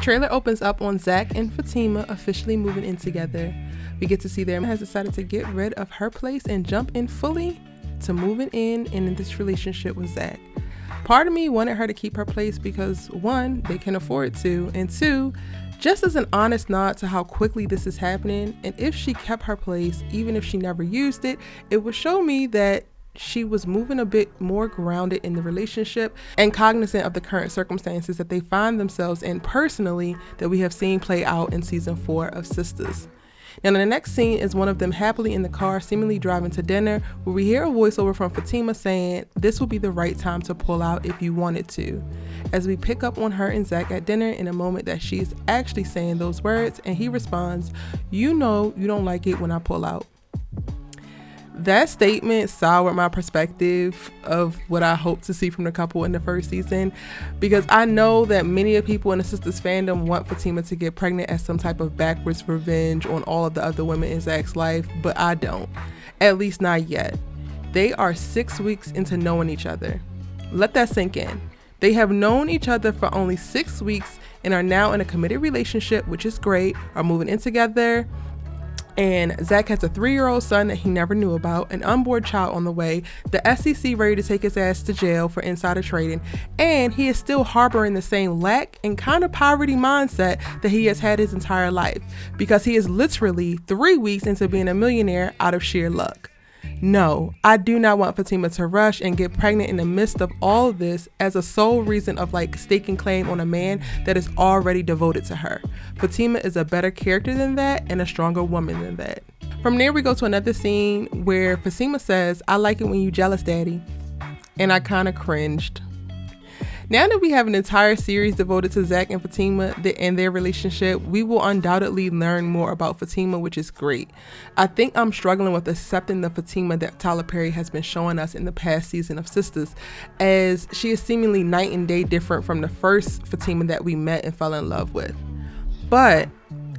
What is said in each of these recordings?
trailer opens up on ZAC and Fatima officially moving in together. We get to see them has decided to get rid of her place and jump in fully to moving in this relationship with ZAC. Part of me wanted her to keep her place because 1, they can afford to, and 2, just as an honest nod to how quickly this is happening, and if she kept her place, even if she never used it, it would show me that she was moving a bit more grounded in the relationship and cognizant of the current circumstances that they find themselves in personally that we have seen play out in season 4 of Sisters. Now, the next scene is one of them happily in the car, seemingly driving to dinner, where we hear a voiceover from Fatima saying, "This will be the right time to pull out if you wanted to," as we pick up on her and ZAC at dinner in a moment that she's actually saying those words, and he responds, "You know you don't like it when I pull out." That statement soured my perspective of what I hope to see from the couple in the first season, because I know that many of people in the Sisters fandom want Fatima to get pregnant as some type of backwards revenge on all of the other women in ZAC's life, but I don't. At least not yet. They are 6 weeks into knowing each other. Let that sink in. They have known each other for only 6 weeks and are now in a committed relationship, which is great, are moving in together. And ZAC has a 3-year-old son that he never knew about, an unborn child on the way, the SEC ready to take his ass to jail for insider trading, and he is still harboring the same lack and kind of poverty mindset that he has had his entire life, because he is literally 3 weeks into being a millionaire out of sheer luck. No, I do not want Fatima to rush and get pregnant in the midst of all of this as a sole reason of staking claim on a man that is already devoted to her. Fatima is a better character than that and a stronger woman than that. From there, we go to another scene where Fatima says, "I like it when you jealous, daddy." And I kind of cringed. Now that we have an entire series devoted to ZAC and Fatima and their relationship, we will undoubtedly learn more about Fatima, which is great. I think I'm struggling with accepting the Fatima that Tyler Perry has been showing us in the past season of Sisters, as she is seemingly night and day different from the first Fatima that we met and fell in love with. But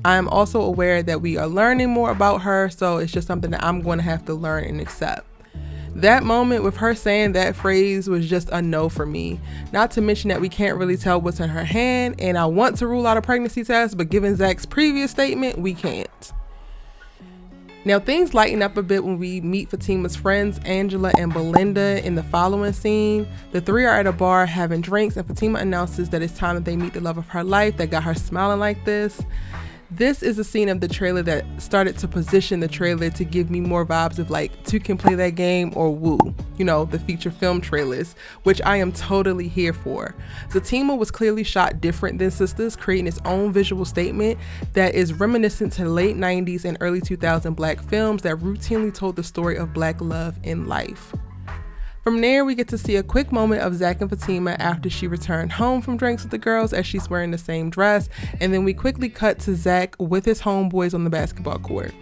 I am also aware that we are learning more about her, so it's just something that I'm going to have to learn and accept. That moment with her saying that phrase was just a no for me. Not to mention that we can't really tell what's in her hand, and I want to rule out a pregnancy test, but given ZAC's previous statement, we can't. Now, things lighten up a bit when we meet Fatima's friends, Angela and Belinda, in the following scene. The three are at a bar having drinks, and Fatima announces that it's time that they meet the love of her life that got her smiling like this. This is a scene of the trailer that started to position the trailer to give me more vibes of Two Can Play That Game or Woo, the feature film trailers, which I am totally here for. Zatima was clearly shot different than Sisters, creating its own visual statement that is reminiscent to late 90s and early 2000 Black films that routinely told the story of Black love in life. From there, we get to see a quick moment of ZAC and Fatima after she returned home from drinks with the girls as she's wearing the same dress, and then we quickly cut to ZAC with his homeboys on the basketball court.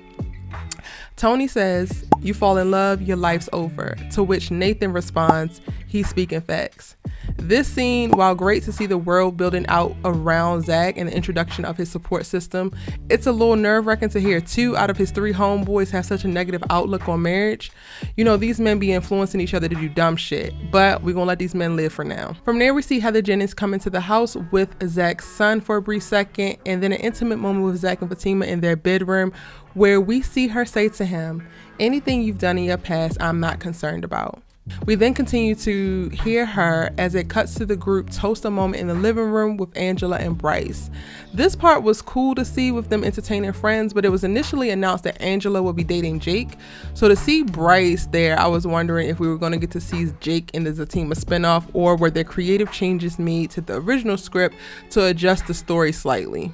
Tony says, "You fall in love, your life's over," to which Nathan responds, "He's speaking facts." This scene, while great to see the world building out around ZAC and the introduction of his support system, it's a little nerve-wracking to hear 2 out of his 3 homeboys have such a negative outlook on marriage. These men be influencing each other to do dumb shit, but we're gonna let these men live for now. From there, we see Heather Jennings come into the house with ZAC's son for a brief second, and then an intimate moment with ZAC and Fatima in their bedroom where we see her say to him, "Anything you've done in your past, I'm not concerned about." We then continue to hear her as it cuts to the group toast a moment in the living room with Angela and Bryce. This part was cool to see with them entertaining friends, but it was initially announced that Angela would be dating Jake. So to see Bryce there, I was wondering if we were going to get to see Jake in the Zatima spinoff, or were there creative changes made to the original script to adjust the story slightly.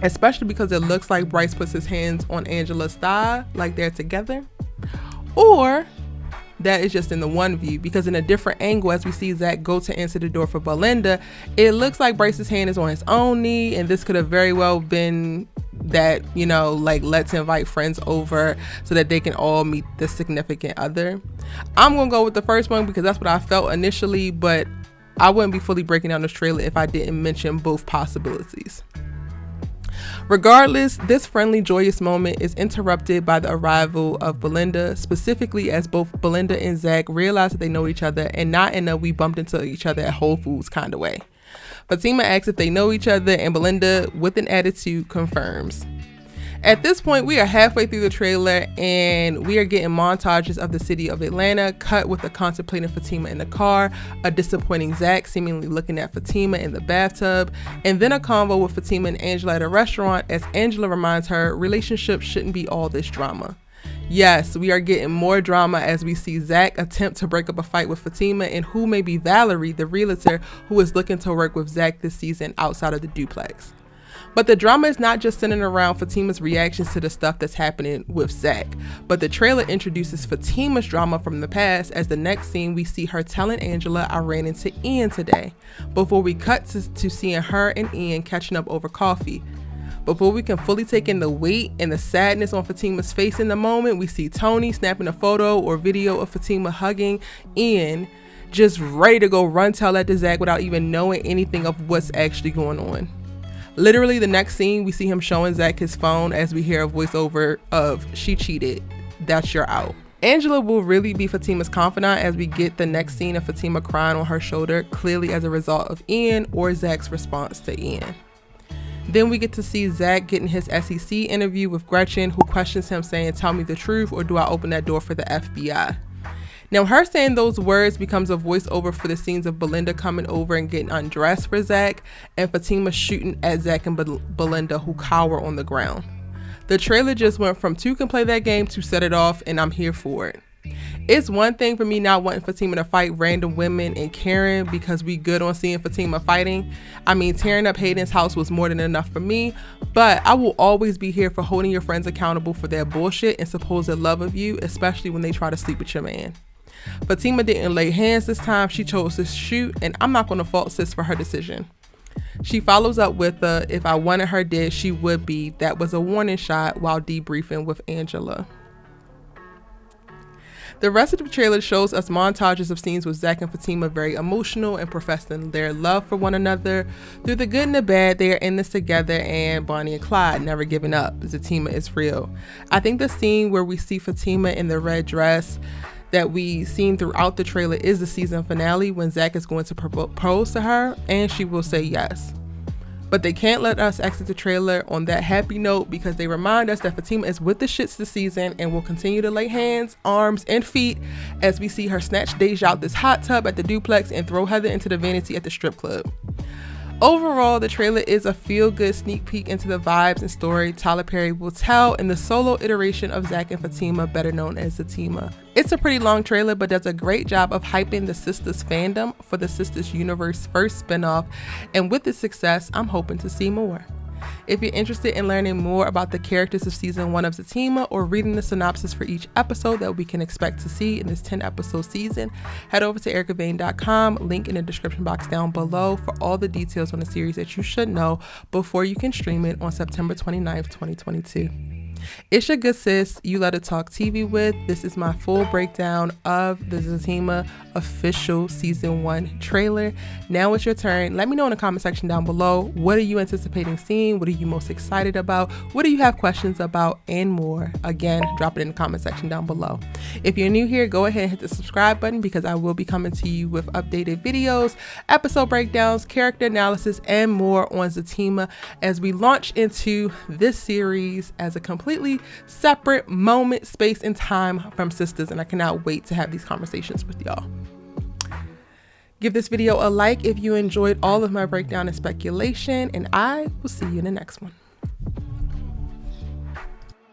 Especially because it looks like Bryce puts his hands on Angela's thigh like they're together. Or that is just in the one view, because in a different angle, as we see ZAC go to answer the door for Belinda, it looks like Bryce's hand is on his own knee, and this could have very well been that, let's invite friends over so that they can all meet the significant other. I'm gonna go with the first one because that's what I felt initially, but I wouldn't be fully breaking down this trailer if I didn't mention both possibilities. Regardless, this friendly, joyous moment is interrupted by the arrival of Belinda, specifically as both Belinda and ZAC realize that they know each other, and not in a "we bumped into each other at Whole Foods" kind of way. Fatima asks if they know each other, and Belinda, with an attitude, confirms. At this point, we are halfway through the trailer and we are getting montages of the city of Atlanta, cut with a contemplating Fatima in the car, a disappointing ZAC seemingly looking at Fatima in the bathtub, and then a convo with Fatima and Angela at a restaurant as Angela reminds her relationships shouldn't be all this drama. Yes, we are getting more drama as we see ZAC attempt to break up a fight with Fatima and who may be Valerie, the realtor who is looking to work with ZAC this season outside of the duplex. But the drama is not just centered around Fatima's reactions to the stuff that's happening with ZAC, but the trailer introduces Fatima's drama from the past as the next scene we see her telling Angela, I ran into Ian today, before we cut to seeing her and Ian catching up over coffee. Before we can fully take in the weight and the sadness on Fatima's face in the moment, we see Tony snapping a photo or video of Fatima hugging Ian, just ready to go run tell that to ZAC without even knowing anything of what's actually going on. Literally, the next scene, we see him showing ZAC his phone as we hear a voiceover of, she cheated, that's your out. Angela will really be Fatima's confidant as we get the next scene of Fatima crying on her shoulder, clearly as a result of Ian or ZAC's response to Ian. Then we get to see ZAC getting his SEC interview with Gretchen, who questions him saying, tell me the truth or do I open that door for the FBI? Now, her saying those words becomes a voiceover for the scenes of Belinda coming over and getting undressed for ZAC, and Fatima shooting at ZAC and Belinda, who cower on the ground. The trailer just went from two can play that game to set it off, and I'm here for it. It's one thing for me not wanting Fatima to fight random women and Karen because we good on seeing Fatima fighting. I mean, tearing up Hayden's house was more than enough for me, but I will always be here for holding your friends accountable for their bullshit and supposed love of you, especially when they try to sleep with your man. Fatima didn't lay hands this time, she chose to shoot, and I'm not going to fault sis for her decision. She follows up with if I wanted her dead, she would be. That was a warning shot while debriefing with Angela. The rest of the trailer shows us montages of scenes with ZAC and Fatima very emotional and professing their love for one another. Through the good and the bad, they are in this together, and Bonnie and Clyde never giving up. Zatima is real. I think the scene where we see Fatima in the red dress that we seen throughout the trailer is the season finale when ZAC is going to propose to her and she will say yes. But they can't let us exit the trailer on that happy note because they remind us that Fatima is with the shits this season and will continue to lay hands, arms, and feet as we see her snatch Deja out this hot tub at the duplex and throw Heather into the vanity at the strip club. Overall, the trailer is a feel-good sneak peek into the vibes and story Tyler Perry will tell in the solo iteration of ZAC and Fatima, better known as Zatima. It's a pretty long trailer, but does a great job of hyping the Sisters fandom for the Sisters Universe first spinoff, and with its success, I'm hoping to see more. If you're interested in learning more about the characters of season 1 of Zatima or reading the synopsis for each episode that we can expect to see in this 10-episode season, head over to EricaVain.com, link in the description box down below for all the details on the series that you should know before you can stream it on September 29th, 2022. It's your good sis, you let it talk TV with. This is my full breakdown of the Zatima official season 1 trailer. Now it's your turn. Let me know in the comment section down below. What are you anticipating seeing? What are you most excited about? What do you have questions about, and more? Again, drop it in the comment section down below. If you're new here, go ahead and hit the subscribe button because I will be coming to you with updated videos, episode breakdowns, character analysis, and more on Zatima as we launch into this series as a completely separate moment, space, and time from Sisters, and I cannot wait to have these conversations with y'all. Give this video a like if you enjoyed all of my breakdown and speculation, and I will see you in the next one.